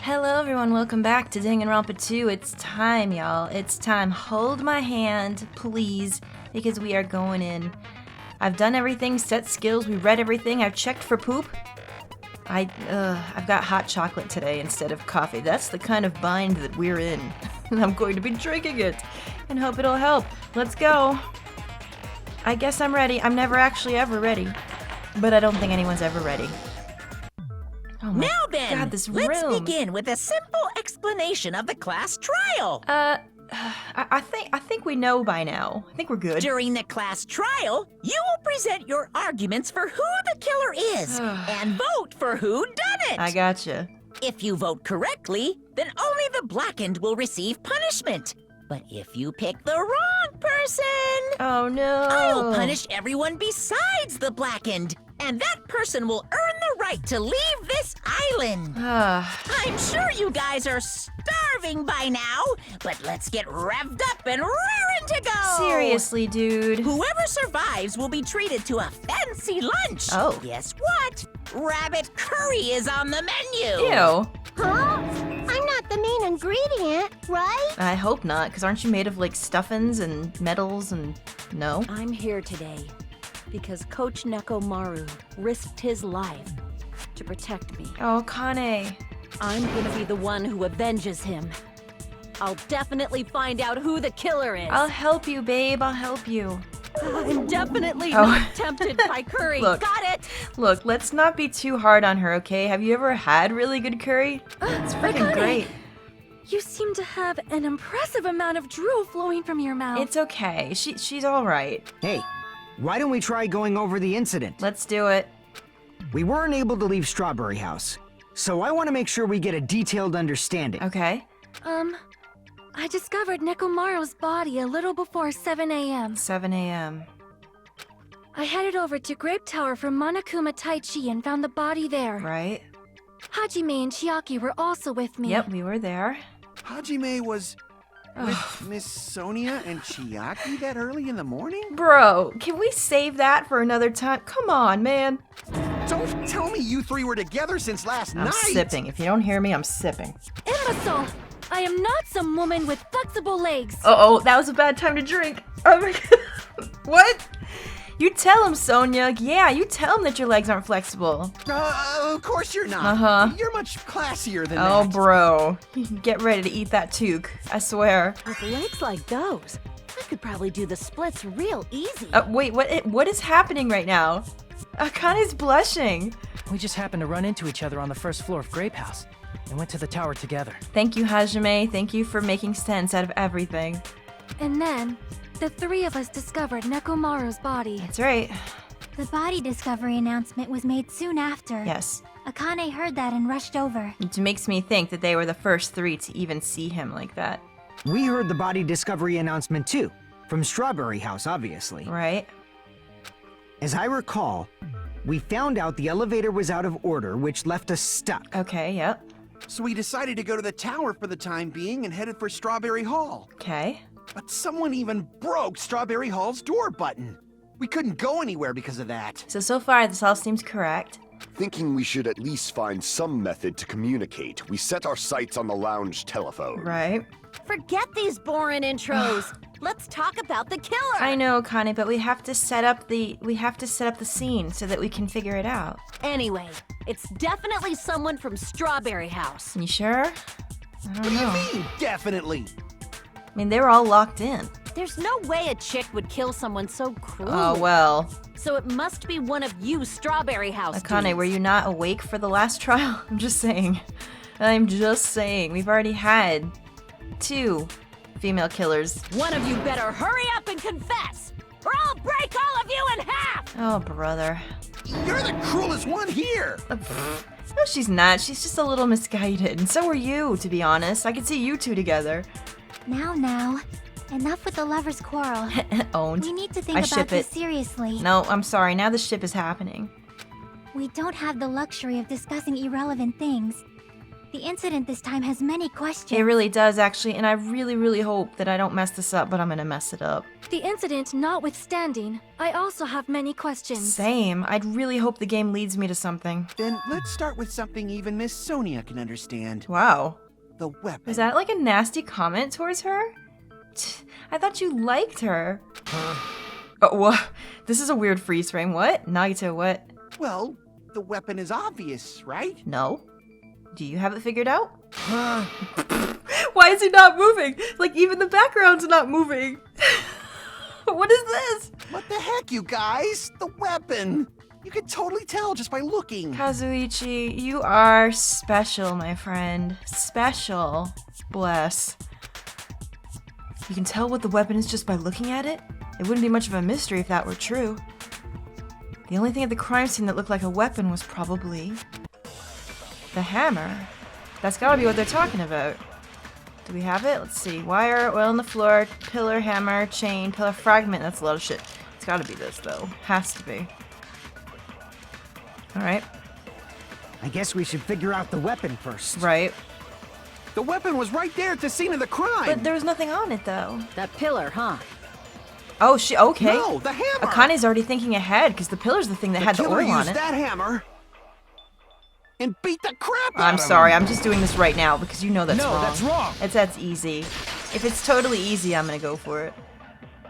Hello everyone, welcome back to Danganronpa 2. It's time, y'all. It's time. Hold my hand, please, because we are going in. I've done everything, set skills, we read everything, I've checked for poop. I've got hot chocolate today instead of coffee. That's the kind of bind that we're in. And I'm going to be drinking it and hope it'll help. Let's go. I guess I'm ready. I'm never actually ever ready. But I don't think anyone's ever ready. Oh my now then, God, this let's room. begin with a simple explanation of the class trial. I think we know by now. I think we're good. During the class trial, you will present your arguments for who the killer is and vote for who done it. I gotcha. If you vote correctly, then only the blackened will receive punishment. But if you pick the wrong person, Oh no. I'll punish everyone besides the blackened. And that person will earn the right to leave this island. I'm sure you guys are starving by now, but let's get revved up and raring to go. Seriously, dude. Whoever survives will be treated to a fancy lunch. Oh. Guess what? Rabbit curry is on the menu. Ew. Huh? I'm not the main ingredient, right? I hope not, because aren't you made of like stuffins and metals and no? I'm here today because Coach Nekomaru risked his life to protect me. Oh, Kane. I'm gonna be the one who avenges him. I'll definitely find out who the killer is. I'll help you, babe. I'll help you. I'm definitely Oh. not tempted by curry. Look. Got it? Look, let's not be too hard on her, okay? Have you ever had really good curry? It's freaking Akane, great. You seem to have an impressive amount of drool flowing from your mouth. It's okay. She's all right. Hey, why don't we try going over the incident? Let's do it. We weren't able to leave Strawberry House, so I want to make sure we get a detailed understanding. Okay. I discovered Nekomaru's body a little before 7 a.m. 7 a.m. I headed over to Grape Tower from Monokuma Taichi and found the body there. Right? Hajime and Chiaki were also with me. Yep, we were there. Hajime was with Miss Sonia and Chiaki that early in the morning? Bro, can we save that for another time? Come on, man. Don't tell me you three were together since last I'm night! sipping. If you don't hear me, I'm sipping. Imbecile! I am not some woman with flexible legs. Oh, that was a bad time to drink. Oh my God. What? You tell him, Sonia. Yeah, you tell him that your legs aren't flexible. Of course you're not. Uh-huh. You're much classier than Oh, that. bro. Get ready to eat that toque. I swear. With legs like those, I could probably do the splits real easy. Wait, what is happening right now? Akane's blushing. We just happened to run into each other on the first floor of Grape House and went to the tower together. Thank you, Hajime. Thank you for making sense out of everything. And then, the three of us discovered Nekomaru's body. That's right. The body discovery announcement was made soon after. Yes. Akane heard that and rushed over. It makes me think that they were the first three to even see him like that. We heard the body discovery announcement too, from Strawberry House, obviously. Right? As I recall, we found out the elevator was out of order, which left us stuck. Okay, yep. So we decided to go to the tower for the time being and headed for Strawberry Hall. Okay. But someone even broke Strawberry Hall's door button. We couldn't go anywhere because of that. So far, this all seems correct. Thinking we should at least find some method to communicate, we set our sights on the lounge telephone. Right? Forget these boring intros. Let's talk about the killer. I know, Kane, but we have to set up the scene so that we can figure it out. Anyway, it's definitely someone from Strawberry House. You sure? I What don't do you know. mean, definitely? I mean, they were all locked in. There's no way a chick would kill someone so cruel. Oh, well. So it must be one of you Strawberry House Akane, dudes. were you not awake for the last trial? I'm just saying. I'm just saying. We've already had 2 female killers. One of you better hurry up and confess, or I'll break all of you in half! Oh, brother. You're the cruelest one here! No, she's not. She's just a little misguided. And so are you, to be honest. I could see you two together. Now. Enough with the lovers' quarrel. Owned. We need to think I about ship this it. seriously. No, I'm sorry. Now the ship is happening. We don't have the luxury of discussing irrelevant things. the incident this time has many questions. It really does, actually, and I really, really hope that I don't mess this up, but I'm gonna mess it up. The incident notwithstanding, I also have many questions. Same. I'd really hope the game leads me to something. Then let's start with something even Miss Sonia can understand. Wow. The weapon. Was that like a nasty comment towards her? I thought you liked her. Oh, what? This is a weird freeze frame. What? Nagito, what? Well, the weapon is obvious, right? No. Do you have it figured out? Why is he not moving? Like, even the background's not moving. What is this? What the heck, you guys? The weapon! You can totally tell just by looking. Kazuichi, you are special, my friend. Special. Bless. You can tell what the weapon is just by looking at it? It wouldn't be much of a mystery if that were true. The only thing at the crime scene that looked like a weapon was probably the hammer. That's gotta be what they're talking about. Do we have it? Let's see. Wire, oil on the floor, pillar, hammer, chain, pillar fragment. That's a lot of shit. It's gotta be this, though. Has to be. Alright. I guess we should figure out the weapon first. Right. The weapon was right there at the scene of the crime. But there was nothing on it, though. That pillar, huh? Oh, okay. No, the hammer! Akane's already thinking ahead, because the pillar's the thing that had the killer oil on used it. that hammer and beat the crap out I'm of him. sorry, I'm just doing this right now, because you know that's wrong. No, that's wrong. That's easy. If it's totally easy, I'm gonna go for it.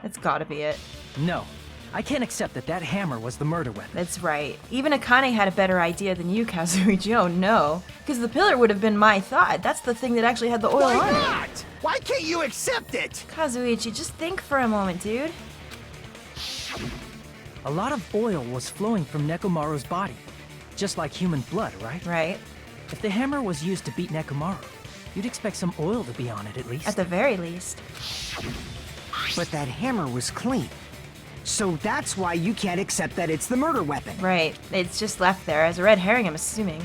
That's gotta be it. No, I can't accept that that hammer was the murder weapon. That's right. Even Akane had a better idea than you, Kazuichi. Oh no. Because the pillar would have been my thought. That's the thing that actually had the oil Why on not? it. Why can't you accept it? Kazuichi, just think for a moment, dude. A lot of oil was flowing from Nekomaru's body, just like human blood, right? Right. If the hammer was used to beat Nekomaru, you'd expect some oil to be on it at least. At the very least. But that hammer was clean. So that's why you can't accept that it's the murder weapon. Right. It's just left there as a red herring, I'm assuming.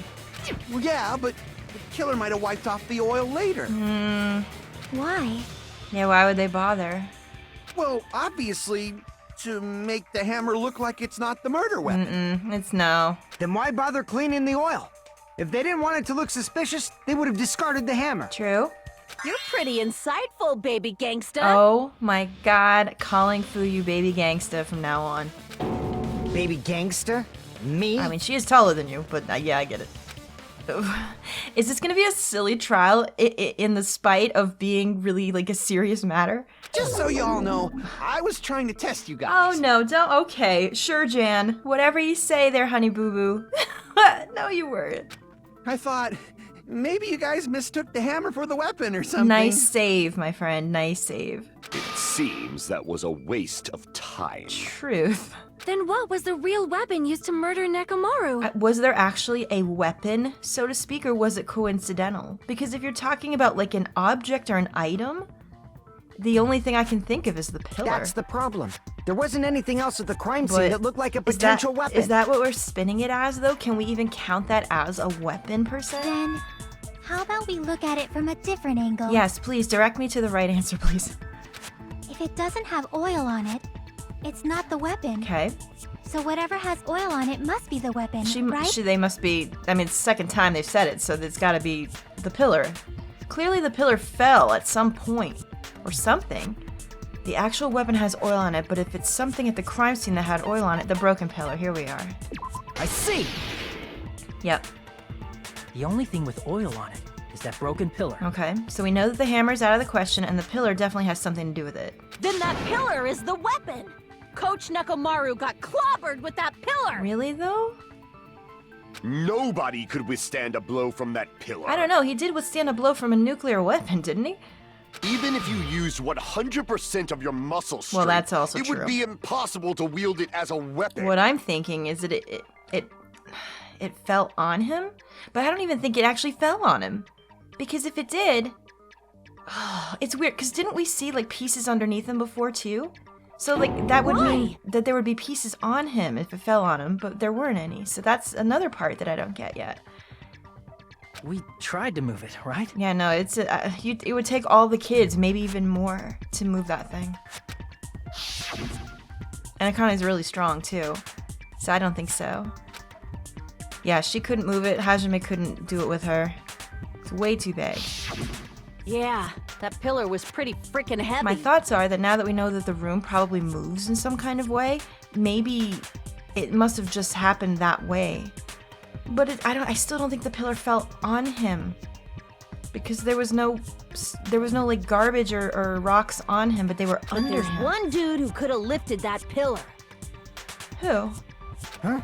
Well, yeah, but the killer might have wiped off the oil later. Why? Yeah, why would they bother? Well, obviously, to make the hammer look like it's not the murder weapon. It's no. Then why bother cleaning the oil? If they didn't want it to look suspicious, they would have discarded the hammer. True. You're pretty insightful, baby gangsta. Oh my god, calling Fuyu baby gangsta from now on. Baby gangster? Me? I mean, she is taller than you, but yeah, I get it. Is this gonna be a silly trial in the spite of being really like a serious matter? Just so y'all know, I was trying to test you guys. Oh no, don't. Okay, sure, Jan. Whatever you say there, honey boo boo. No, you weren't. I thought maybe you guys mistook the hammer for the weapon or something. Nice save, my friend. Nice save. It seems that was a waste of time. Truth. Then what was the real weapon used to murder Nekomaru? Was there actually a weapon, so to speak, or was it coincidental? Because if you're talking about like an object or an item, the only thing I can think of is the pillar. That's the problem. There wasn't anything else at the crime But scene that looked like a potential weapon. Is that what we're spinning it as, though? Can we even count that as a weapon, per se? Then, how about we look at it from a different angle? Yes, please, direct me to the right answer, please. If it doesn't have oil on it, it's not the weapon. Okay. So whatever has oil on it must be the weapon, right? They must be, I mean, it's the second time they've said it, so it's gotta be the pillar. Clearly the pillar fell at some point, or something. The actual weapon has oil on it, but if it's something at the crime scene that had oil on it, the broken pillar, here we are. I see! Yep. The only thing with oil on it is that broken pillar. Okay, so we know that the hammer's out of the question, and the pillar definitely has something to do with it. Then that pillar is the weapon. Coach Nekomaru got clobbered with that pillar. Really, though? Nobody could withstand a blow from that pillar. I don't know, he did withstand a blow from a nuclear weapon, didn't he? Even if you used 100% of your muscle strength, Well, that's also it true. would be impossible to wield it as a weapon. What I'm thinking is that it fell on him, but I don't even think it actually fell on him. Because if it did, it's weird, because didn't we see like pieces underneath him before too? So like that would mean that there would be pieces on him if it fell on him, but there weren't any. So that's another part that I don't get yet. We tried to move it, right? Yeah, no, it would take all the kids, maybe even more, to move that thing. And Akane's really strong too, so I don't think so. Yeah, she couldn't move it. Hajime couldn't do it with her. It's way too big. Yeah, that pillar was pretty freaking heavy. My thoughts are that now that we know that the room probably moves in some kind of way, maybe it must have just happened that way. But I still don't think the pillar fell on him. Because there was no like garbage or rocks on him, but they were But under there's him. one dude who could have lifted that pillar. Who? Huh?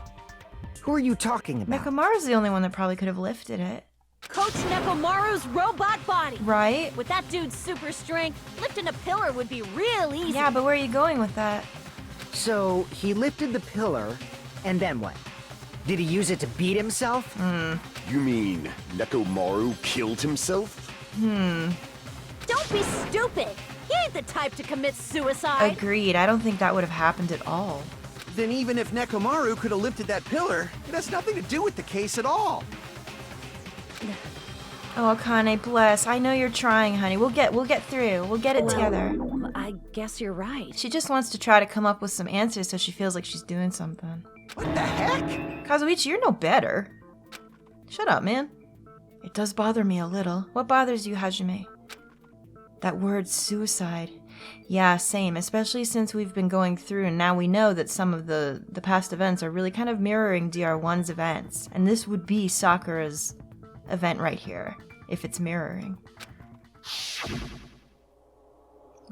Who are you talking about? Nekomaru's the only one that probably could have lifted it. Coach Nekomaru's robot body. Right? With that dude's super strength, lifting a pillar would be real easy. Yeah, but where are you going with that? So, he lifted the pillar, and then what? Did he use it to beat himself? You mean Nekomaru killed himself? Don't be stupid. He ain't the type to commit suicide. Agreed. I don't think that would have happened at all. Then even if Nekomaru could have lifted that pillar, it has nothing to do with the case at all. Oh, Akane, bless. I know you're trying, honey. We'll get through. We'll get it together. I guess you're right. She just wants to try to come up with some answers so she feels like she's doing something. What the heck? Kazuichi, you're no better. Shut up, man. It does bother me a little. What bothers you, Hajime? That word suicide. Yeah, same, especially since we've been going through and now we know that some of the past events are really kind of mirroring DR1's events. And this would be Sakura's event right here, if it's mirroring.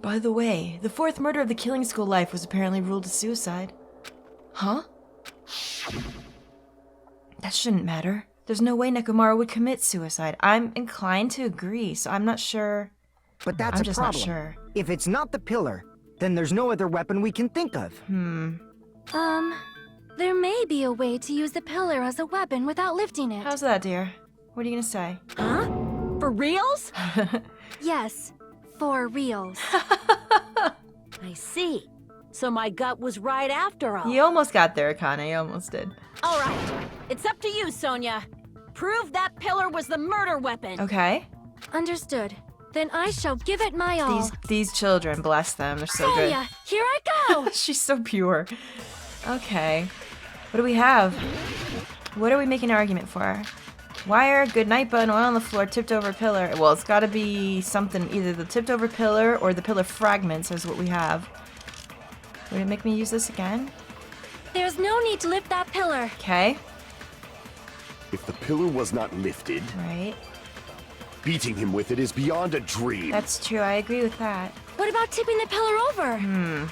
By the way, the fourth murder of the killing school life was apparently ruled a suicide. Huh? That shouldn't matter. There's no way Nekomaru would commit suicide. I'm inclined to agree, so I'm not sure. But that's I'm a just problem. not sure. If it's not the pillar, then there's no other weapon we can think of. There may be a way to use the pillar as a weapon without lifting it. How's that, dear? What are you gonna say? Huh? For reals? Yes, for reals. I see. So my gut was right after all. You almost got there, Akane. You almost did. All right. It's up to you, Sonia. Prove that pillar was the murder weapon. Okay. Understood. Then I shall give it my all. These children, bless them. They're so good. Sonia, here I go! She's so pure. Okay. What do we have? What are we making an argument for? Wire, good night button, oil on the floor, tipped over pillar. Well, it's gotta be something, either the tipped over pillar or the pillar fragments is what we have. Would it make me use this again? There's no need to lift that pillar. Okay. If the pillar was not lifted, Right. beating him with it is beyond a dream. That's true, I agree with that. What about tipping the pillar over?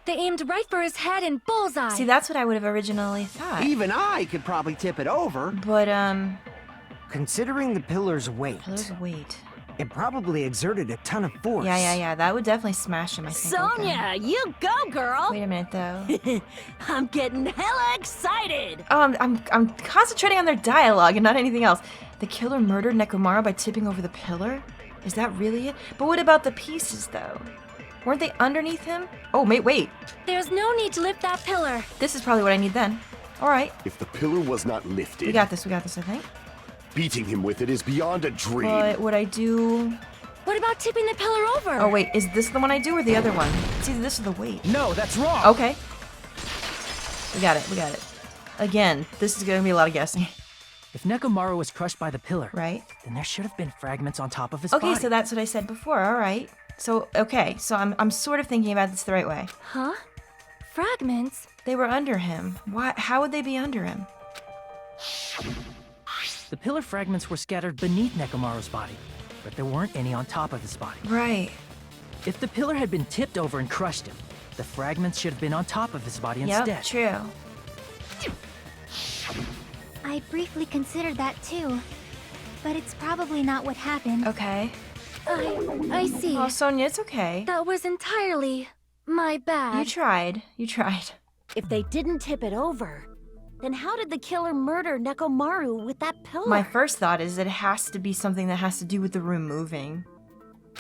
They aimed right for his head and bullseye. See, that's what I would have originally thought. Even I could probably tip it over. But, Considering the pillar's weight, pillar's weight. it probably exerted a ton of force. Yeah, that would definitely smash him, I think. open. Sonia, you go, girl. Wait a minute, though. I'm getting hella excited. Oh, I'm concentrating on their dialogue and not anything else. The killer murdered Nekomaru by tipping over the pillar? Is that really it? But what about the pieces, though? Weren't they underneath him? Oh, wait. There's no need to lift that pillar. This is probably what I need then. All right. If the pillar was not lifted, We got this, I think. beating him with it is beyond a dream. But would I do... What about tipping the pillar over? Oh, wait. Is this the one I do or the other one? It's either this or the weight. No, that's wrong. Okay. We got it. Again, this is going to be a lot of guessing. If Nekomaru was crushed by the pillar, Right? then there should have been fragments on top of his Okay, body. so that's what I said before. All right. So, okay. So I'm sort of thinking about this the right way. Huh? Fragments? They were under him. Why? How would they be under him? The pillar fragments were scattered beneath Nekomaru's body, but there weren't any on top of his body. Right. If the pillar had been tipped over and crushed him, the fragments should have been on top of his body instead. Yep, true. I briefly considered that too. But it's probably not what happened. Okay. I see. Oh, Sonia, it's okay. That was entirely my bad. You tried. If they didn't tip it over, then how did the killer murder Nekomaru with that pillar? My first thought is it has to be something that has to do with the room moving.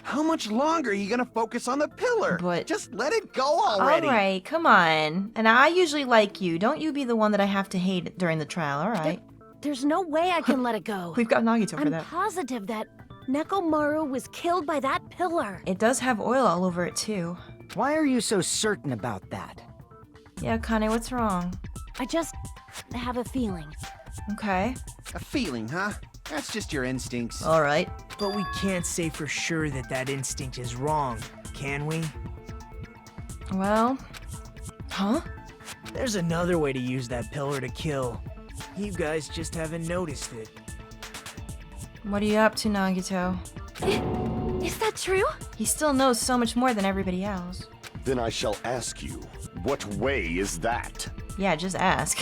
How much longer are you gonna focus on the pillar? But- Just let it go already. All right, come on. And I usually like you. Don't you be the one that I have to hate during the trial, all right? There's no way I can let it go. We've got Nagito for I'm that. positive that Nekomaru was killed by that pillar. It does have oil all over it, too. Why are you so certain about that? Yeah, Kane, what's wrong? I just have a feeling. Okay. A feeling, huh? That's just your instincts. Alright. But we can't say for sure that that instinct is wrong, can we? Well... Huh? There's another way to use that pillar to kill. You guys just haven't noticed it. What are you up to, Nagito? Is that true? He still knows so much more than everybody else. Then I shall ask you, what way is that? Yeah, just ask.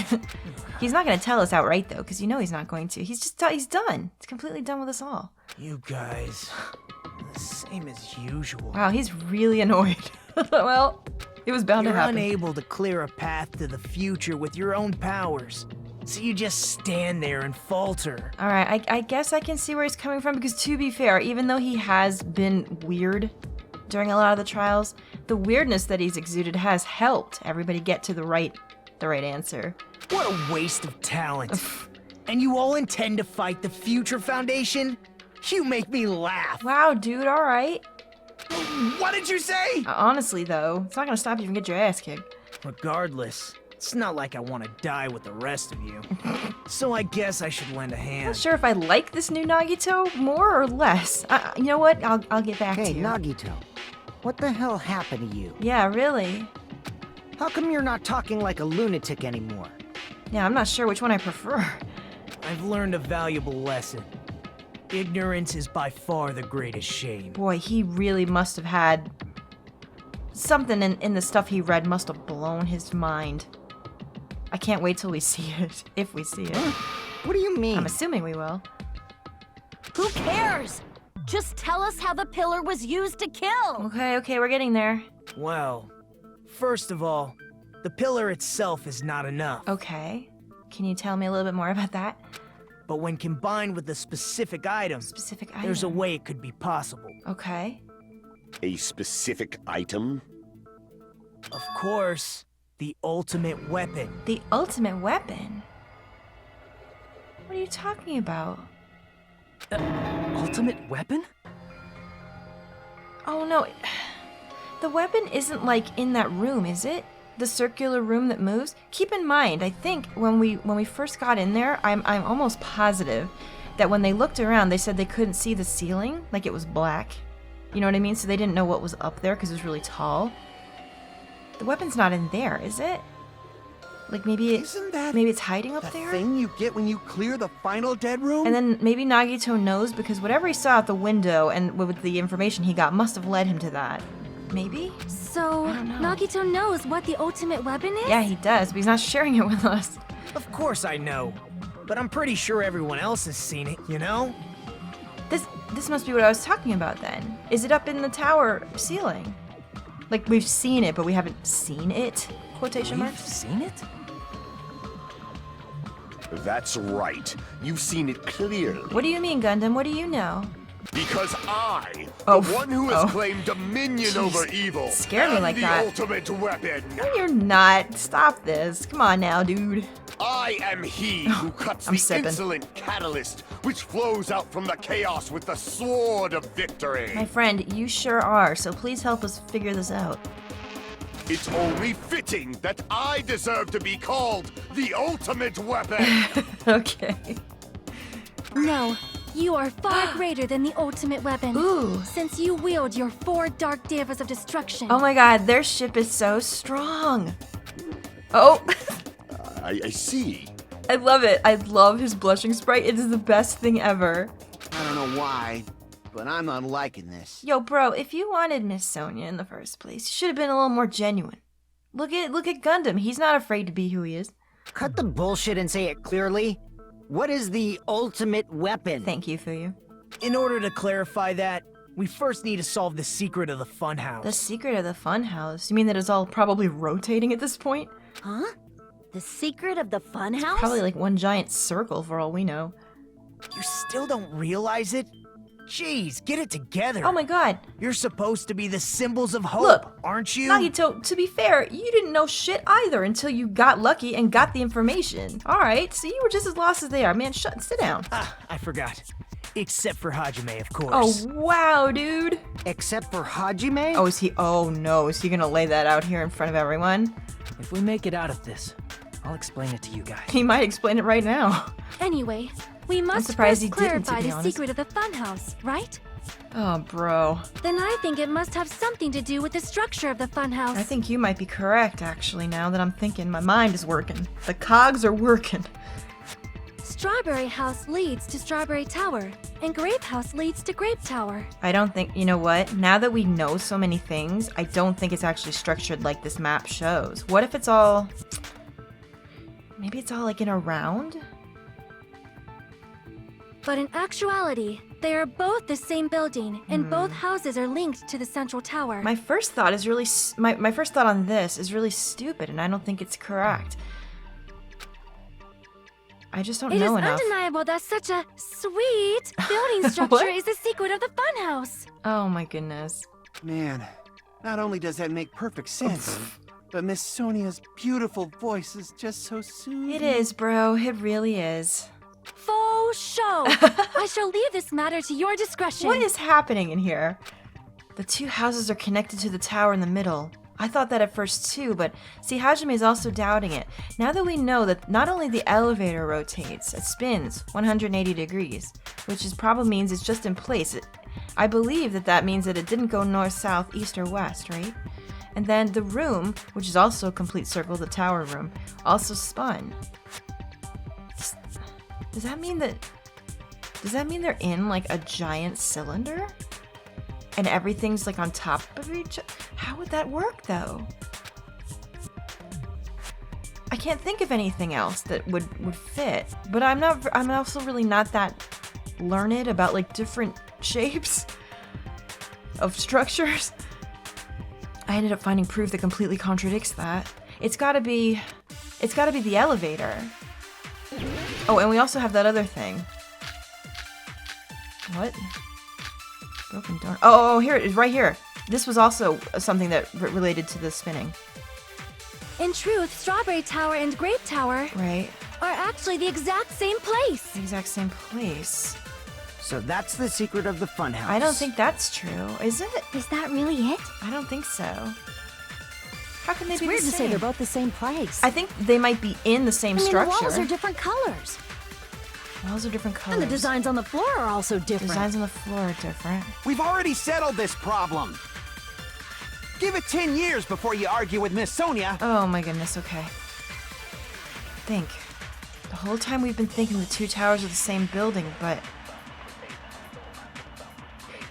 He's not gonna tell us outright though, because you know he's not going to. He's just he's done. He's completely done with us all. You guys, the same as usual. Wow, he's really annoyed. Well, it was bound You're to happen. unable to clear a path to the future with your own powers. So you just stand there and falter. Alright, I guess I can see where he's coming from, because to be fair, even though he has been weird during a lot of the trials, the weirdness that he's exuded has helped everybody get to the right answer. What a waste of talent. And you all intend to fight the Future Foundation? You make me laugh. Wow, dude, alright. What did you say? Honestly, though, it's not gonna stop you from getting your ass kicked. Regardless, it's not like I want to die with the rest of you. So I guess I should lend a I'm hand. not sure if I like this new Nagito more or less. You know what? I'll get back Hey, to you. Nagito, what the hell happened to you? Yeah, really? How come you're not talking like a lunatic anymore? Yeah, I'm not sure which one I prefer. I've learned a valuable lesson. Ignorance is by far the greatest shame. Boy, he really must have had... Something in the stuff he read must have blown his mind. I can't wait till we see it, if we see it. What do you mean? I'm assuming we will. Who cares? Just tell us how the pillar was used to kill. Okay, we're getting there. Well, first of all, the pillar itself is not enough. Okay. Can you tell me a little bit more about that? But when combined with a specific item, there's a way it could be possible. Okay. A specific item? Of course, the ultimate weapon. The ultimate weapon? What are you talking about? Ultimate weapon? Oh no, the weapon isn't like in that room, is it? The circular room that moves? Keep in mind, I think when we first got in there, I'm almost positive that when they looked around, they said they couldn't see the ceiling, like it was black. You know what I mean? So they didn't know what was up there because it was really tall. The weapon's not in there, is it? Like maybe Isn't that maybe it's hiding up the there? thing you get when you clear the final dead room? And then maybe Nagito knows because whatever he saw out the window and with the information he got must have led him to that. Maybe? So, I don't know. Nagito knows what the ultimate weapon is? Yeah, he does, but he's not sharing it with us. Of course I know, but I'm pretty sure everyone else has seen it, you know? This must be what I was talking about then. Is it up in the tower ceiling? Like we've seen it, but we haven't seen it? Quotation We've marks? seen it? That's right. You've seen it clearly. What do you mean, Gundam? What do you know? Because I, Oh, the one who has oh. claimed dominion over evil, Scared me am like the that. ultimate weapon. No, you're not. Stop this. Come on now, dude. I am he who cuts I'm the sipping. insolent catalyst, which flows out from the chaos with the sword of victory. My friend, you sure are, so please help us figure this out. It's only fitting that I deserve to be called the ultimate weapon. Okay. No, you are far greater than the ultimate weapon. Ooh. Since you wield your 4 Dark Devas of Destruction. Oh my god, their ship is so strong. Oh. I see. I love it. I love his blushing sprite. It is the best thing ever. I don't know why, but I'm not liking this. Yo, bro, if you wanted Miss Sonia in the first place, you should have been a little more genuine. Look at Gundam. He's not afraid to be who he is. Cut the bullshit and say it clearly. What is the ultimate weapon? Thank you, Fuyu. In order to clarify that, we first need to solve the secret of the Funhouse. The secret of the Funhouse? You mean that it's all probably rotating at this point? Huh? The secret of the Funhouse? Probably like one giant circle for all we know. You still don't realize it? Jeez, get it together. Oh my god. You're supposed to be the symbols of hope, Look, aren't you? Nagito, to be fair, you didn't know shit either until you got lucky and got the information. Alright, so you were just as lost as they are. Man, sit down. Ah, I forgot. Except for Hajime, of course. Oh, wow, dude. Except for Hajime? Oh, is he? Oh, no. Is he gonna lay that out here in front of everyone? If we make it out of this, I'll explain it to you guys. He might explain it right now. Anyway, We must surprised first he didn't, to clarify be the honest. secret of the funhouse, right? Oh, bro. Then I think it must have something to do with the structure of the funhouse. I think you might be correct, actually, now that I'm thinking. My mind is working. The cogs are working. Strawberry House leads to Strawberry Tower, and Grape House leads to Grape Tower. I don't think, you know what? Now that we know so many things, I don't think it's actually structured like this map shows. What if it's all... Maybe it's all like in a round? But in actuality, they are both the same building, and both houses are linked to the central tower. My first thought is really... My first thought on this is really stupid, and I don't think it's correct. I just don't know enough. It is undeniable that such a sweet building structure is the secret of the funhouse. Oh my goodness. Man, not only does that make perfect sense, but Miss Sonia's beautiful voice is just so soothing. It is, bro. It really is. Faux show. I shall leave this matter to your discretion. What is happening in here? The two houses are connected to the tower in the middle. I thought that at first too, but see, Hajime is also doubting it. Now that we know that not only the elevator rotates, it spins 180 degrees, which probably means it's just in place. I believe that means that it didn't go north, south, east, or west, right? And then the room, which is also a complete circle, the tower room, also spun. Does that mean they're in like a giant cylinder? And everything's like on top of each other? How would that work though? I can't think of anything else that would fit. But I'm also really not that learned about like different shapes of structures. I ended up finding proof that completely contradicts that. It's gotta be the elevator. Oh, and we also have that other thing. What? Broken door. Oh, here it is, right here. This was also something that related to the spinning. In truth, Strawberry Tower and Grape Tower Right. are actually the exact same place. The exact same place. So that's the secret of the funhouse. I don't think that's true, is it? Is that really it? I don't think so. How can they It's be weird the to same? say they're both the same place. I think they might be in the same I mean, structure. the walls are different colors. Walls are different colors. And the designs on the floor are also different. Designs on the floor are different. We've already settled this problem. Give it 10 years before you argue with Miss Sonia. Oh my goodness, okay. Think. The whole time we've been thinking the two towers are the same building, but...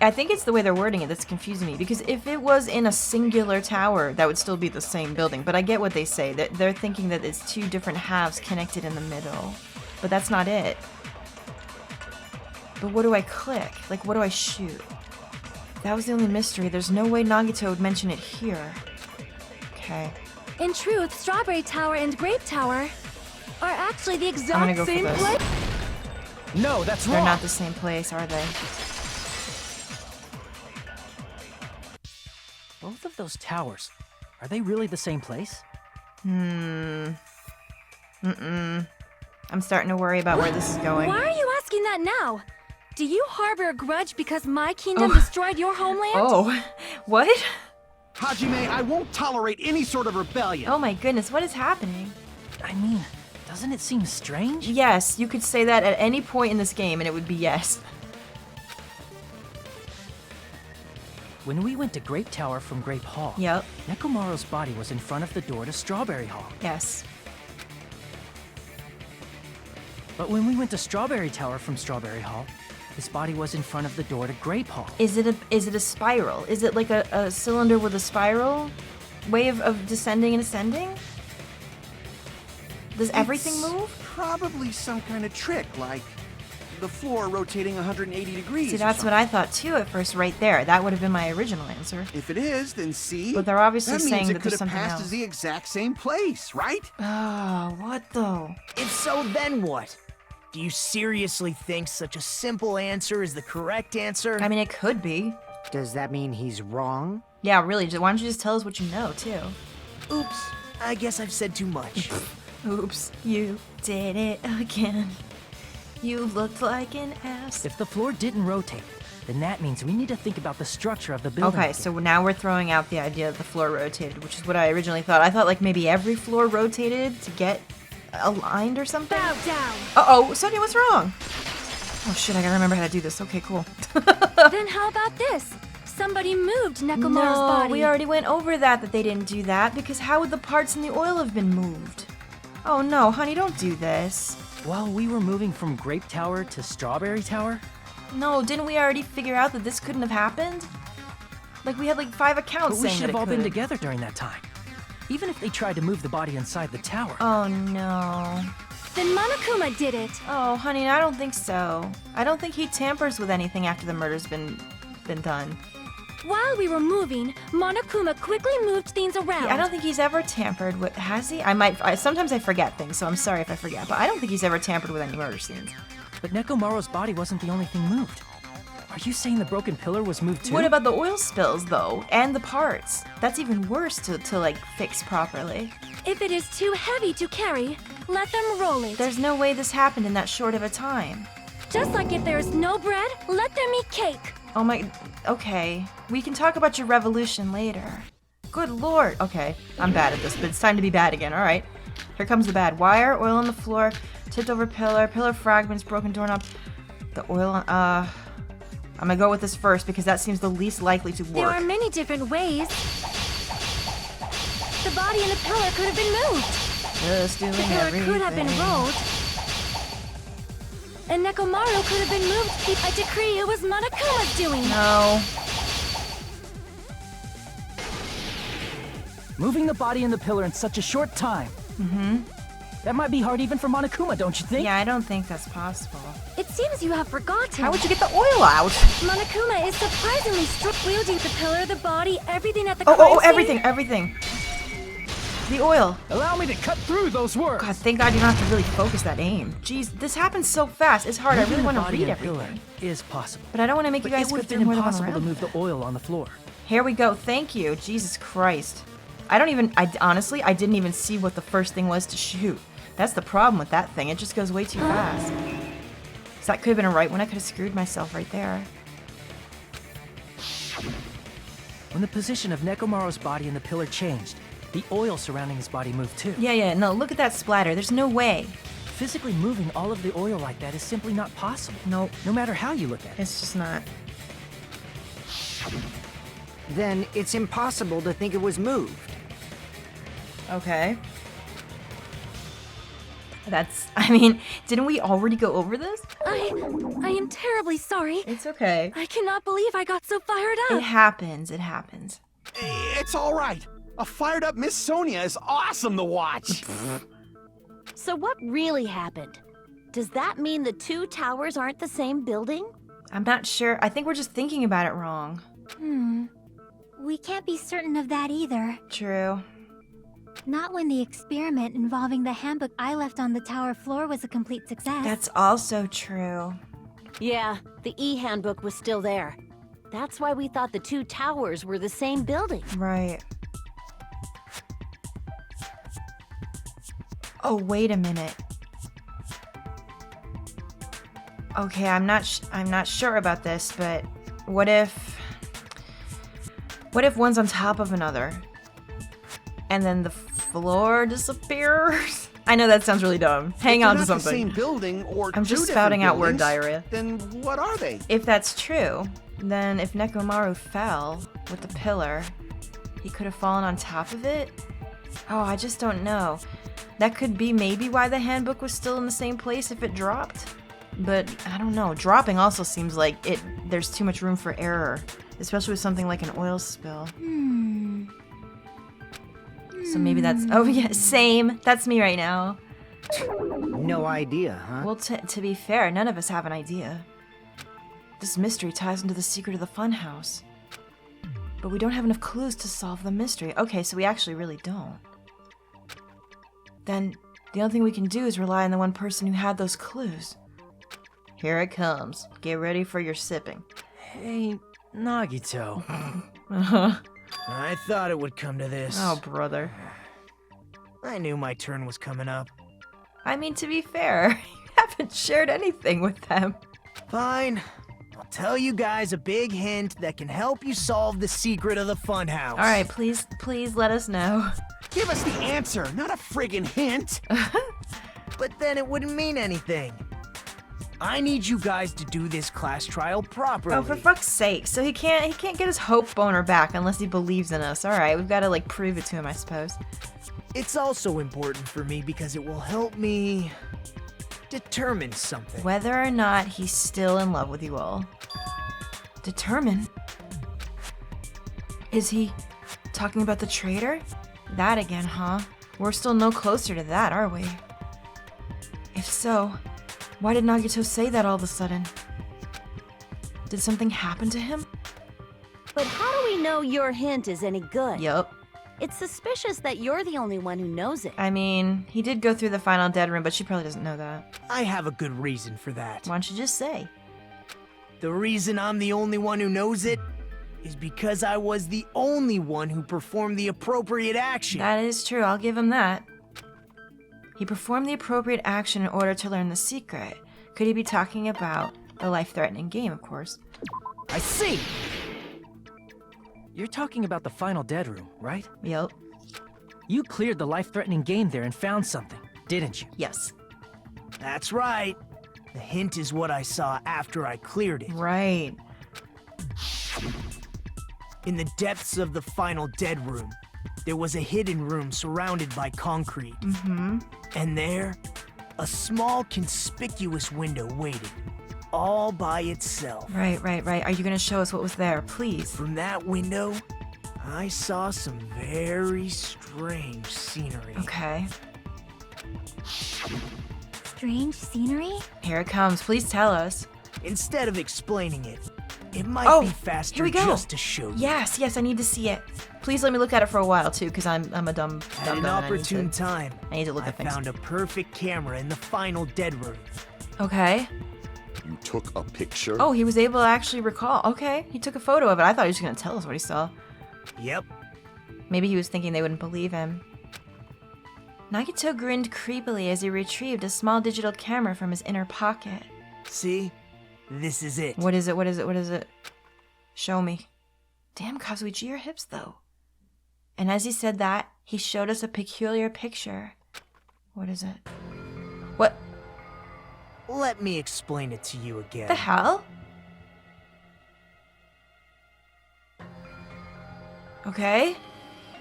I think it's the way they're wording it that's confusing me, because if it was in a singular tower, that would still be the same building, but I get what they say, that they're thinking that it's two different halves connected in the middle. But that's not it. But what do I click? Like, what do I shoot? That was the only mystery. There's no way Nagito would mention it here. Okay. In truth, Strawberry Tower and Grape Tower are actually the I'm exact gonna go for same this. place. No, that's They're wrong. not the same place, are they? Both of those towers, are they really the same place? I'm starting to worry about where this is going. Why are you asking that now? Do you harbor a grudge because my kingdom destroyed your homeland? Oh, what? Hajime, I won't tolerate any sort of rebellion. Oh my goodness, what is happening? I mean, doesn't it seem strange? Yes, you could say that at any point in this game and it would be yes. When we went to Grape Tower from Grape Hall, Yep, Nekomaru's body was in front of the door to Strawberry Hall. yes. But when we went to Strawberry Tower from Strawberry Hall, his body was in front of the door to Grape Hall. Is it a spiral? Is it like a cylinder with a spiral way of descending and ascending? Does everything move? Probably some kind of trick, like the floor rotating 180 degrees. See, that's what I thought too at first, right there. That would have been my original answer. If it is, then see. But they're obviously that saying means that it could there's have something passed else. as the exact same place, right? Oh, what though? If so, then what? Do you seriously think such a simple answer is the correct answer? I mean, it could be. Does that mean he's wrong? Yeah, really. Why don't you just tell us what you know, too? Oops, I guess I've said too much. Oops, you did it again. You looked like an ass. If the floor didn't rotate, then that means we need to think about the structure of the building. Okay, so now we're throwing out the idea that the floor rotated, which is what I originally thought. I thought like maybe every floor rotated to get aligned or something? Bow down. Uh-oh, Sonia, what's wrong? Oh shit, I gotta remember how to do this. Okay, cool. Then how about this? Somebody moved Nekomaru's body. No, we already went over that they didn't do that, because how would the parts in the oil have been moved? Oh no, honey, don't do this. While we were moving from Grape Tower to Strawberry Tower? No, didn't we already figure out that this couldn't have happened? Like, we had like 5 accounts But we saying should that have all it been could. together during that time. Even if they tried to move the body inside the tower. Oh no. Then Monokuma did it. Oh, honey, I don't think so. I don't think he tampers with anything after the murder's been done. While we were moving, Monokuma quickly moved things around. I don't think he's ever tampered with. Has he? Sometimes I forget things, so I'm sorry if I forget. But I don't think he's ever tampered with any murder scenes. But Nekomaru's body wasn't the only thing moved. Are you saying the broken pillar was moved too? What about the oil spills, though? And the parts? That's even worse to like, fix properly. If it is too heavy to carry, let them roll it. There's no way this happened in that short of a time. Just like if there is no bread, let them eat cake. Oh my... Okay. We can talk about your revolution later. Good lord. Okay, I'm bad at this, but it's time to be bad again. Alright. Here comes the bad. Wire, oil on the floor, tipped over pillar fragments, broken doorknob. The oil on... I'm gonna go with this first because that seems the least likely to work. There are many different ways. The body and the pillar could have been moved. Just doing The pillar could have been rolled. And Nekomaru could have been moved. I decree it was Monokuma's doing. No. Moving the body and the pillar in such a short time. That might be hard even for Monokuma, don't you think? Yeah, I don't think that's possible. It seems you have forgotten. How would you get the oil out? Monokuma is surprisingly strong, wielding the pillar, the body, everything at the Oh, crime scene. everything. The oil. Allow me to cut through those words. God, thank God you don't have to really focus that aim. Jeez, this happens so fast. It's hard. I really want to read everything. Is possible. But I don't want to make But you guys it go would have through been more than one impossible to round. move the oil on the floor. Here we go. Thank you. Jesus Christ. Honestly, I didn't even see what the first thing was to shoot. That's the problem with that thing. It just goes way too fast. So that could have been a right one. I could have screwed myself right there. When the position of Nekomaru's body in the pillar changed, the oil surrounding his body moved too. Yeah, no, look at that splatter. There's no way. Physically moving all of the oil like that is simply not possible. Nope. No matter how you look at it. It's just not. Then it's impossible to think it was moved. Okay. Didn't we already go over this? I am terribly sorry. It's okay. I cannot believe I got so fired It up. happens. It's all right. A fired up Miss Sonia is awesome to watch. So what really happened? Does that mean the two towers aren't the same building? I'm not sure. I think we're just thinking about it wrong. We can't be certain of that either. True. Not when the experiment involving the handbook I left on the tower floor was a complete success. That's also true. Yeah, the e-handbook was still there. That's why we thought the two towers were the same building. Right. Oh, wait a minute. Okay, I'm not sure about this, but what if one's on top of another and then the floor disappears? I know that sounds really dumb. Hang on to If they're not the something. same building or I'm two just different spouting out word buildings, diarrhea. Then what are they? If that's true, then if Nekomaru fell with the pillar, he could have fallen on top of it? Oh, I just don't know. That could be maybe why the handbook was still in the same place if it dropped. But I don't know. Dropping also seems like there's too much room for error, especially with something like an oil spill. So maybe that's... Oh yeah, same. That's me right now. No idea, huh? Well, to be fair, none of us have an idea. This mystery ties into the secret of the Funhouse. But we don't have enough clues to solve the mystery. Okay, so we actually really don't. Then the only thing we can do is rely on the one person who had those clues. Here it comes. Get ready for your sipping. Hey, Nagito. Uh-huh. I thought it would come to this. Oh, brother. I knew my turn was coming up. I mean, to be fair, you haven't shared anything with them. Fine. I'll tell you guys a big hint that can help you solve the secret of the Funhouse. All right, please let us know. Give us the answer, not a friggin' hint. but then it wouldn't mean anything. I need you guys to do this class trial properly. Oh, for fuck's sake. So he can't get his hope boner back unless he believes in us. Alright, we've got to, like, prove it to him, I suppose. It's also important for me because it will help me determine something. Whether or not he's still in love with you all. Determine? Is he talking about the traitor? That again, huh? We're still no closer to that, are we? If so, why did Nagito say that all of a sudden? Did something happen to him? But how do we know your hint is any good? Yup. It's suspicious that you're the only one who knows it. I mean, he did go through the final dead room, but she probably doesn't know that. I have a good reason for that. Why don't you just say? The reason I'm the only one who knows it is because I was the only one who performed the appropriate action. That is true, I'll give him that. He performed the appropriate action in order to learn the secret. Could he be talking about the life-threatening game, of course? I see! You're talking about the final dead room, right? Yup. You cleared the life-threatening game there and found something, didn't you? Yes. That's right. The hint is what I saw after I cleared it. Right. In the depths of the final dead room, there was a hidden room surrounded by concrete. Mm-hmm. And there, a small conspicuous window waited, all by itself. Right. Are you gonna show us what was there, please? From that window, I saw some very strange scenery. Okay. Strange scenery? Here it comes. Please tell us. Instead of explaining it, it might be faster here we go. just to show you. Yes, I need to see it. Please let me look at it for a while too, because I'm a dumb At an opportune time, I need to look I at things. found a perfect camera in the final dead room. Okay. You took a picture? Oh, he was able to actually recall. Okay, he took a photo of it. I thought he was gonna tell us what he saw. Yep. Maybe he was thinking they wouldn't believe him. Nagito grinned creepily as he retrieved a small digital camera from his inner pocket. See? This is it. What is it? Show me. Damn, Kazuichi, your hips, though. And as he said that, he showed us a peculiar picture. What is it? What Let me explain it to you again. the hell? Okay.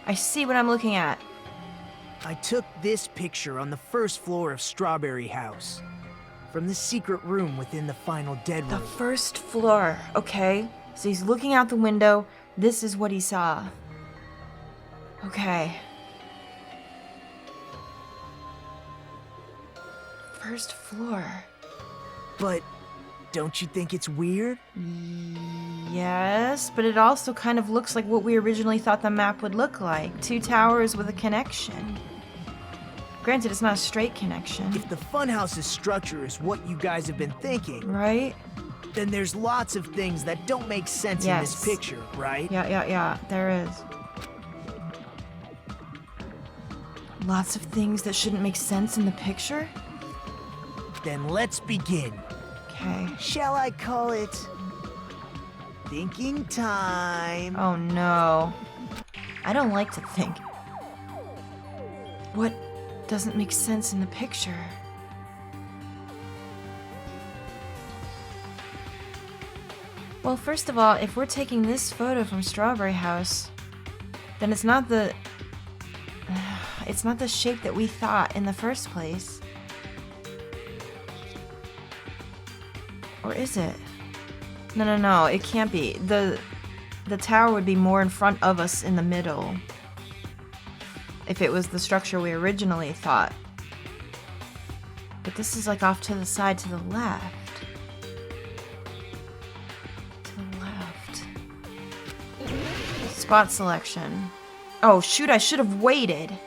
I see what I'm looking at. I took this picture on the first floor of Strawberry House. From the secret room within the final dead The room. first floor. Okay. So he's looking out the window. This is what he saw. Okay. First floor. But don't you think it's weird? Yes, but it also kind of looks like what we originally thought the map would look like. 2 towers with a connection. Granted, it's not a straight connection. If the Funhouse's structure is what you guys have been thinking, Right? then there's lots of things that don't make sense in this Yes. picture, right? Yeah, there is. Lots of things that shouldn't make sense in the picture? Then let's begin. Okay. Shall I call it thinking time? Oh no. I don't like to think. What doesn't make sense in the picture? Well, first of all, if we're taking this photo from Strawberry House, then it's not the shape that we thought in the first place. Or is it? No, it can't be. The tower would be more in front of us in the middle. If it was the structure we originally thought. But this is like off to the side to the left. To the left. Spot selection. Oh shoot, I should have waited.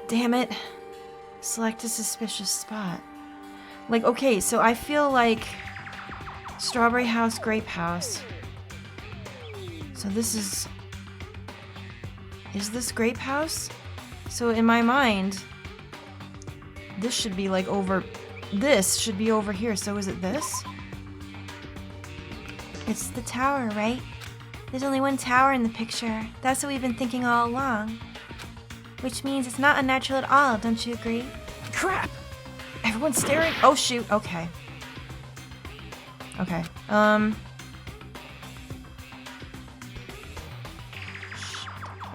Damn it. Select a suspicious spot. Like, okay, so I feel like Strawberry House, Grape House. So this is this Grape House? So in my mind, this should be like this should be over here. So is it this? It's the tower, right? There's only one tower in the picture. That's what we've been thinking all along. Which means it's not unnatural at all, don't you agree? Crap! Everyone's staring. Oh, shoot. Okay. Okay.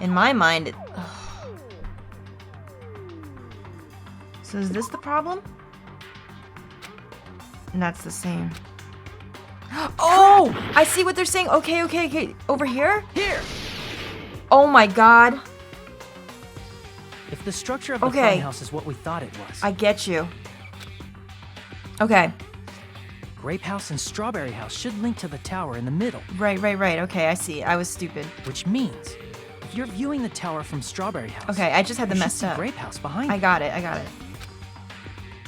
In my mind, it... So is this the problem? And that's the same. Oh! I see what they're saying. Okay, okay, okay. Over here? Here! Oh my god. If the structure of the Okay. funhouse is what we thought it was, I get you. Okay. Grape House and Strawberry House should link to the tower in the middle. Right. Okay, I see. I was stupid. Which means, if you're viewing the tower from Strawberry House, Okay, I just had you them should messed see up. Grape House behind I you. got it.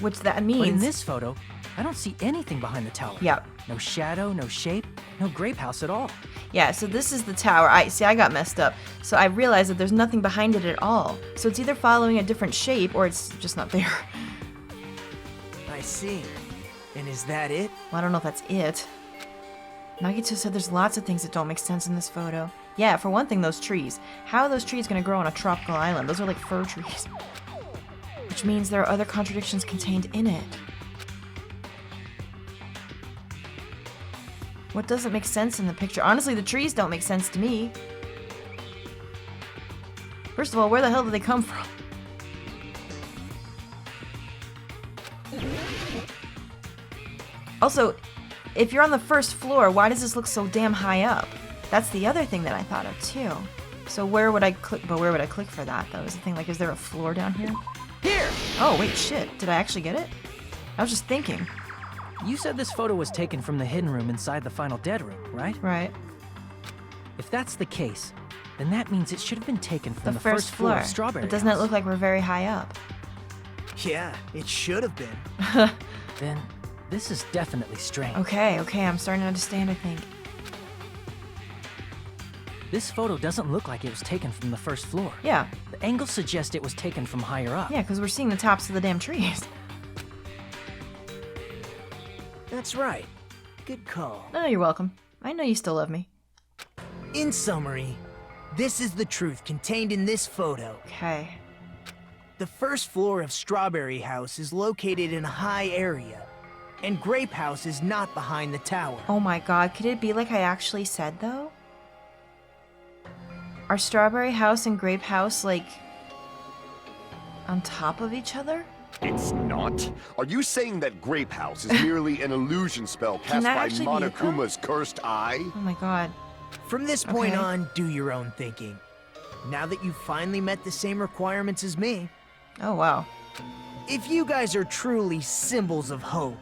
Which that means... But in this photo, I don't see anything behind the tower. Yep. No shadow, no shape, no Grape House at all. Yeah, so this is the tower. I got messed up. So I realized that there's nothing behind it at all. So it's either following a different shape or it's just not there. I see. And is that it? Well, I don't know if that's it. Nagito said there's lots of things that don't make sense in this photo. Yeah, for one thing, those trees. How are those trees gonna grow on a tropical island? Those are like fir trees. Which means there are other contradictions contained in it. What doesn't make sense in the picture? Honestly, the trees don't make sense to me. First of all, where the hell did they come from? Also, if you're on the first floor, why does this look so damn high up? That's the other thing that I thought of too. So where would I click? But where would I click for that though? Is the thing like, is there a floor down here? Here! Oh wait, shit. Did I actually get it? I was just thinking. You said this photo was taken from the hidden room inside the final dead room, right? Right. If that's the case, then that means it should have been taken from The the first floor. of Strawberry But doesn't it House. look like we're very high up? Yeah, it should have been. Then this is definitely strange. Okay, I'm starting to understand, I think. This photo doesn't look like it was taken from the first floor. Yeah. The angles suggest it was taken from higher up. Yeah, because we're seeing the tops of the damn trees. That's right. Good call. No, you're welcome. I know you still love me. In summary, this is the truth contained in this photo. Okay. The first floor of Strawberry House is located in a high area, and Grape House is not behind the tower. Oh my god, could it be like I actually said, though? Are Strawberry House and Grape House, like, on top of each other? It's not. Are you saying that Grape House is merely an illusion spell cast that by actually be it, though? Monokuma's cursed eye? Oh my god. From this point Okay. on, do your own thinking. Now that you've finally met the same requirements as me, Oh wow. if you guys are truly symbols of hope,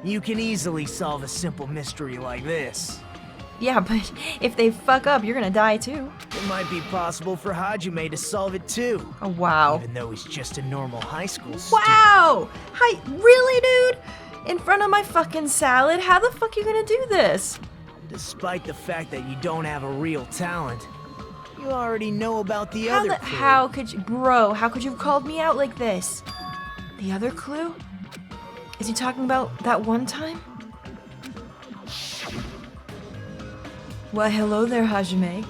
you can easily solve a simple mystery like this. Yeah, but if they fuck up, you're gonna die too. It might be possible for Hajime to solve it too, Oh wow. even though he's just a normal high school student. Wow! Hi, really, dude? In front of my fucking salad? How the fuck you gonna do this? Despite the fact that you don't have a real talent, you already know about the other clue. How could you, bro, how could you have called me out like this? The other clue? Is he talking about that one time? Why, hello there, Hajime.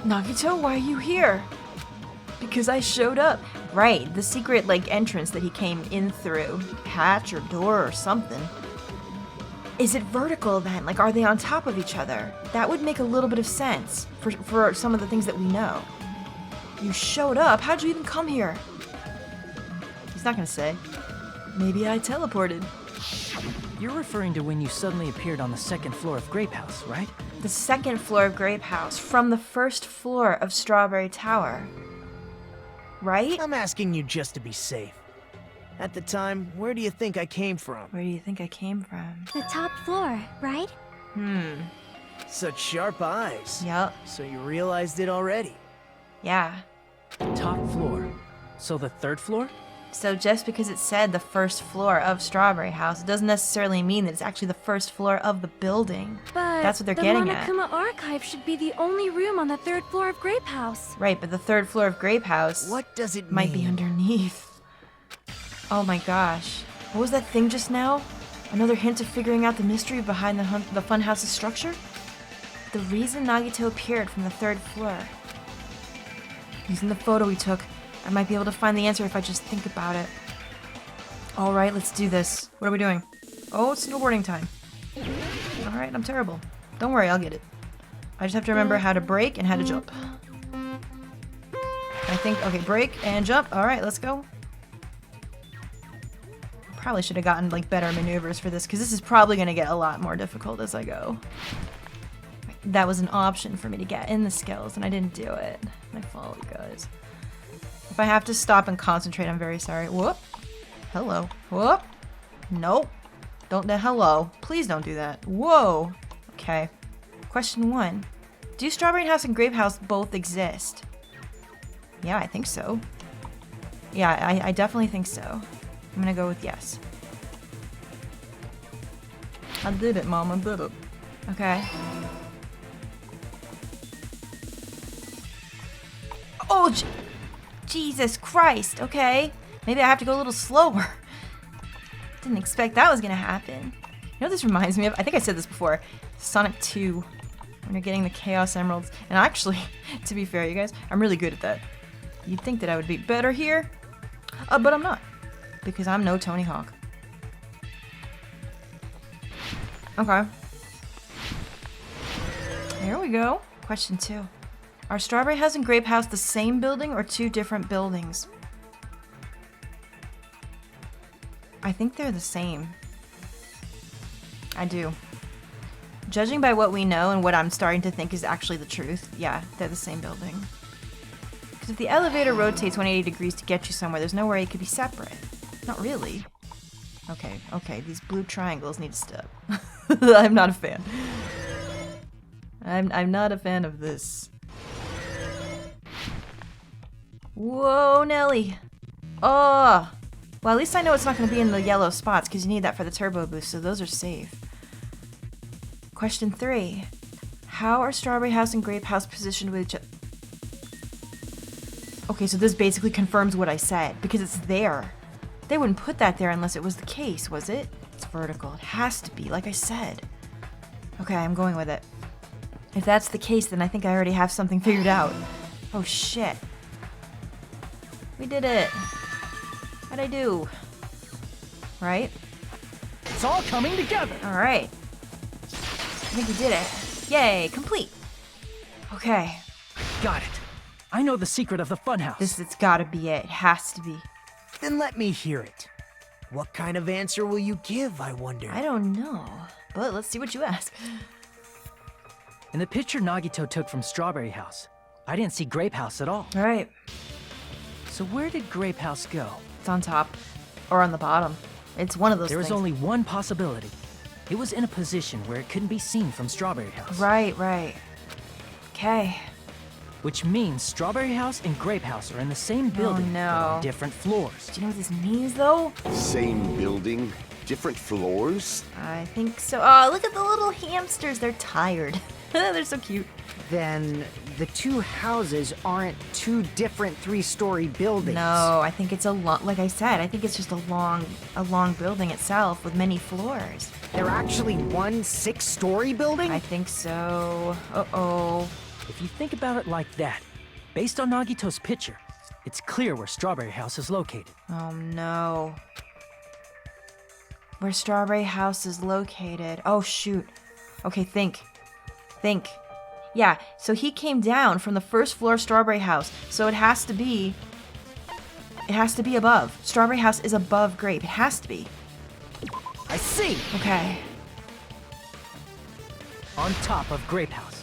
Nagito, why are you here? Because I showed up. Right, the secret, like, entrance that he came in through. Hatch or door or something. Is it vertical then? Like, are they on top of each other? That would make a little bit of sense for some of the things that we know. You showed up. How'd you even come here? He's not gonna say. Maybe I teleported. You're referring to when you suddenly appeared on the second floor of Grape House, right? The second floor of Grape House from the first floor of Strawberry Tower. Right? I'm asking you just to be safe. At the time, where do you think I came from? Where do you think I came from? The top floor, right? Such sharp eyes. Yup. So you realized it already. Yeah. Top floor. So the third floor? So just because it said the first floor of Strawberry House, it doesn't necessarily mean that it's actually the first floor of the building. But That's what they're getting at. the Monokuma Archive should be the only room on the third floor of Grape House. Right, but the third floor of Grape House What does it might mean? be underneath. Oh my gosh. What was that thing just now? Another hint of figuring out the mystery behind the Funhouse's structure? The reason Nagito appeared from the third floor. Using the photo we took, I might be able to find the answer if I just think about it. All right, let's do this. What are we doing? Oh, it's snowboarding time. All right, I'm terrible. Don't worry, I'll get it. I just have to remember how to brake and how to jump. I think, okay, brake and jump. All right, let's go. Probably should have gotten like better maneuvers for this because this is probably going to get a lot more difficult as I go. That was an option for me to get in the skills and I didn't do it. My fault, you guys. If I have to stop and concentrate, I'm very sorry. Whoop. Hello. Whoop. Nope. Don't do hello. Please don't do that. Whoa. Okay. Question 1. Do Strawberry House and Grape House both exist? Yeah, I think so. Yeah, I definitely think so. I'm gonna go with yes. I did it, Mom. I did it. Okay. Oh, Jesus Christ. Okay. Maybe I have to go a little slower. Didn't expect that was gonna happen. You know what this reminds me of? I think I said this before. Sonic 2. When you're getting the Chaos Emeralds. And actually, to be fair, you guys, I'm really good at that. You'd think that I would be better here. But I'm not. Because I'm no Tony Hawk. Okay. Here we go. Question 2. Are Strawberry House and Grape House the same building or 2 different buildings? I think they're the same. I do. Judging by what we know and what I'm starting to think is actually the truth, yeah, they're the same building. Because if the elevator rotates 180 degrees to get you somewhere, there's no way it could be separate. Not really. Okay, these blue triangles need to stop. I'm not a fan. I'm not a fan of this. Whoa, Nelly. Oh. Well, at least I know it's not going to be in the yellow spots because you need that for the turbo boost, so those are safe. Question 3. How are Strawberry House and Grape House positioned with each other? Okay, so this basically confirms what I said, because it's there. They wouldn't put that there unless it was the case, was it? It's vertical. It has to be, like I said. Okay, I'm going with it. If that's the case, then I think I already have something figured out. Oh, shit. We did it. How'd I do? Right? It's all coming together. All right. I think we did it. Yay, complete. Okay. Got it. I know the secret of the Funhouse. It's gotta be it. It has to be. Then let me hear it. What kind of answer will you give, I wonder? I don't know, but let's see what you ask. In the picture Nagito took from Strawberry House, I didn't see Grape House at all. All right. So where did Grape House go? It's on top. Or on the bottom. It's one of those There things. was only one possibility. It was in a position where it couldn't be seen from Strawberry House. Right. Okay. Which means Strawberry House and Grape House are in the same building, no. but on different floors. Do you know what this means, though? Same building, different floors? I think so. Oh, look at the little hamsters. They're tired. They're so cute. Then the 2 houses aren't 2 different 3-story buildings. No, I think it's a long. Like I said, I think it's just a long building itself with many floors. They're actually one 6-story building? I think so. Uh-oh. If you think about it like that, based on Nagito's picture, it's clear where Strawberry House is located. Oh no. Where Strawberry House is located. Oh shoot. Okay, think. Yeah, so he came down from the 1st floor of Strawberry House, so it has to be above. Strawberry House is above Grape. It has to be. I see. Okay. On top of Grape House.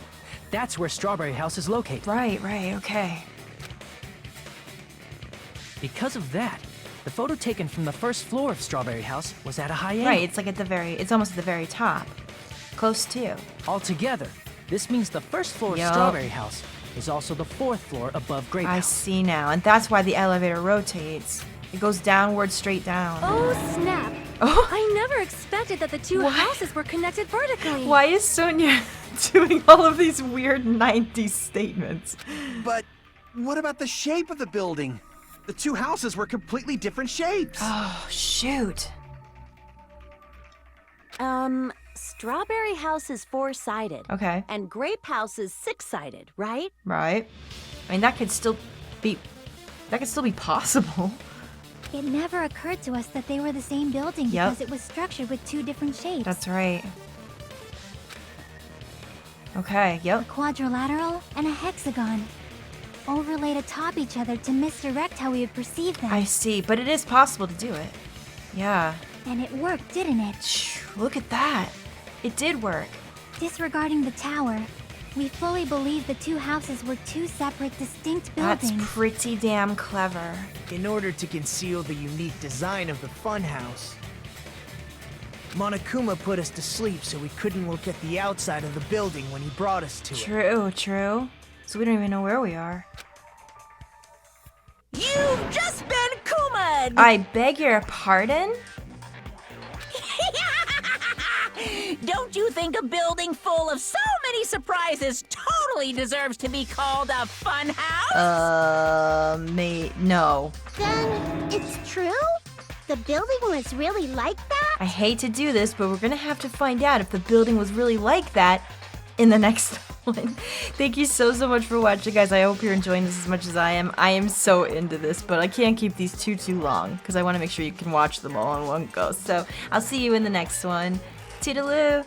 That's where Strawberry House is located. Right, okay. Because of that, the photo taken from the 1st floor of Strawberry House was at a high angle. Right, it's like it's almost at the very top. Close to. Altogether, this means the 1st floor of Yup. Strawberry House is also the 4th floor above Grape I House. see now, and that's why the elevator rotates. It goes downward, straight down. Oh, snap. Oh. I never expected that the 2 What? houses were connected vertically. Why is Sonia doing all of these weird 90s statements? But what about the shape of the building? The 2 houses were completely different shapes. Oh, shoot. Strawberry House is 4-sided. Okay. And Grape House is 6-sided, right? Right. I mean, that could still be possible. It never occurred to us that they were the same building Yep. because it was structured with 2 different shapes. That's right. Okay, yep. A quadrilateral and a hexagon, overlaid atop each other to misdirect how we would perceive them. I see, but it is possible to do it. Yeah. And it worked, didn't it? Look at that. It did work. Disregarding the tower, we fully believe the 2 houses were 2 separate, distinct That's buildings. pretty damn clever. In order to conceal the unique design of the funhouse, Monokuma put us to sleep so we couldn't look at the outside of the building when he brought us to it. True, true. So we don't even know where we are. You've just been Kuma'd! I beg your pardon? Don't you think a building full of so many surprises totally deserves to be called a fun house? No. Then it's true? The building was really like that? I hate to do this, but we're gonna have to find out if the building was really like that in the next one. Thank you so much for watching, guys. I hope you're enjoying this as much as I am. I am so into this, but I can't keep these too long because I want to make sure you can watch them all in one go. So I'll see you in the next one. Toodaloo!